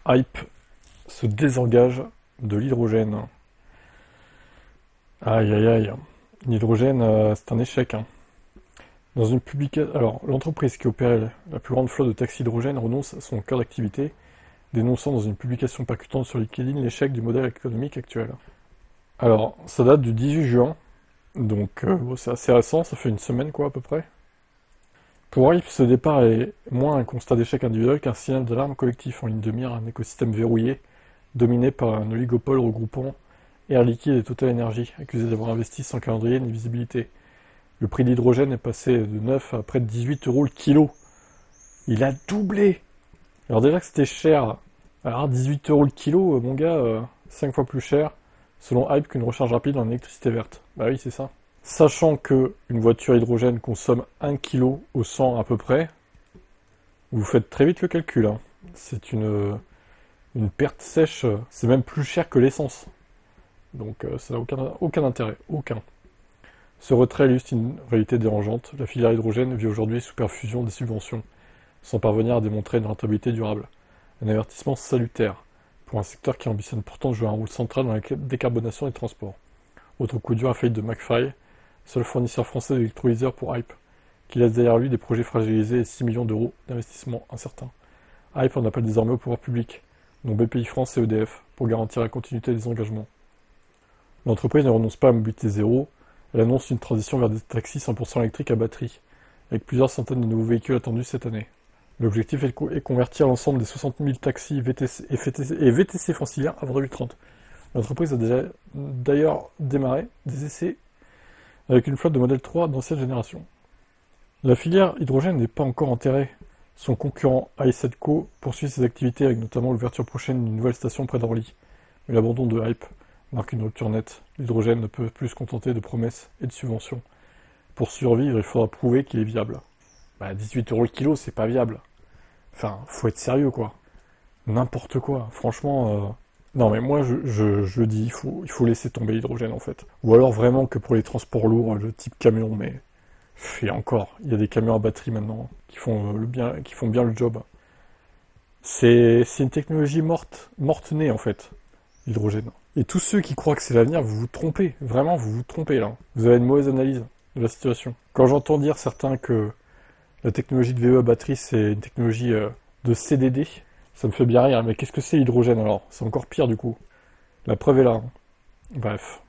Hype se désengage de l'hydrogène. Aïe aïe aïe. L'hydrogène, c'est un échec, hein. Dans une publication, alors l'entreprise qui opère la plus grande flotte de taxis hydrogène renonce à son cœur d'activité, dénonçant dans une publication percutante sur LinkedIn l'échec du modèle économique actuel. Alors, ça date du 18 juin, donc bon, c'est assez récent, ça fait une semaine quoi à peu près. Pour Hype, ce départ est moins un constat d'échec individuel qu'un signal d'alarme collectif en ligne de mire, un écosystème verrouillé, dominé par un oligopole regroupant Air Liquide et Total Energy, accusés d'avoir investi sans calendrier ni visibilité. Le prix de l'hydrogène est passé de 9 à près de 18 euros le kilo. Il a doublé. Alors déjà que c'était cher, alors 18 euros le kilo, mon gars, 5 fois plus cher, selon Hype, qu'une recharge rapide en électricité verte. Bah oui, c'est ça. Sachant que une voiture hydrogène consomme 1 kg au 100 à peu près, vous faites très vite le calcul, hein. C'est une perte sèche, c'est même plus cher que l'essence. Donc ça n'a aucun intérêt, aucun. Ce retrait illustre une réalité dérangeante. La filière hydrogène vit aujourd'hui sous perfusion des subventions, sans parvenir à démontrer une rentabilité durable. Un avertissement salutaire pour un secteur qui ambitionne pourtant de jouer un rôle central dans la décarbonation des transports. Autre coup dur, la faillite de McFly, seul fournisseur français d'électrolyseurs pour Hype, qui laisse derrière lui des projets fragilisés et 6 millions d'euros d'investissement incertains. Hype en appelle désormais au pouvoir public, dont BPI France et EDF, pour garantir la continuité des engagements. L'entreprise ne renonce pas à mobilité zéro, elle annonce une transition vers des taxis 100% électriques à batterie, avec plusieurs centaines de nouveaux véhicules attendus cette année. L'objectif est de convertir l'ensemble des 60 000 taxis VTC et VTC franciliens avant 2030. L'entreprise a d'ailleurs démarré des essais avec une flotte de modèle 3 d'ancienne génération. La filière hydrogène n'est pas encore enterrée. Son concurrent i7Co poursuit ses activités avec notamment l'ouverture prochaine d'une nouvelle station près d'Orly. Mais l'abandon de Hype marque une rupture nette. L'hydrogène ne peut plus se contenter de promesses et de subventions. Pour survivre, il faudra prouver qu'il est viable. 18 euros le kilo, c'est pas viable. Enfin, faut être sérieux, quoi. N'importe quoi. Franchement, non, mais moi, je dis, il faut laisser tomber l'hydrogène, en fait. Ou alors vraiment que pour les transports lourds, le type camion, mais... Et encore, il y a des camions à batterie maintenant qui font bien le job. C'est une technologie morte-née, en fait, l'hydrogène. Et tous ceux qui croient que c'est l'avenir, vous vous trompez. Vraiment, vous vous trompez, là. Vous avez une mauvaise analyse de la situation. Quand j'entends dire certains que la technologie de VE à batterie, c'est une technologie de CDD, ça me fait bien rire. Mais qu'est-ce que c'est l'hydrogène, alors? C'est encore pire, du coup. La preuve est là, hein. Bref.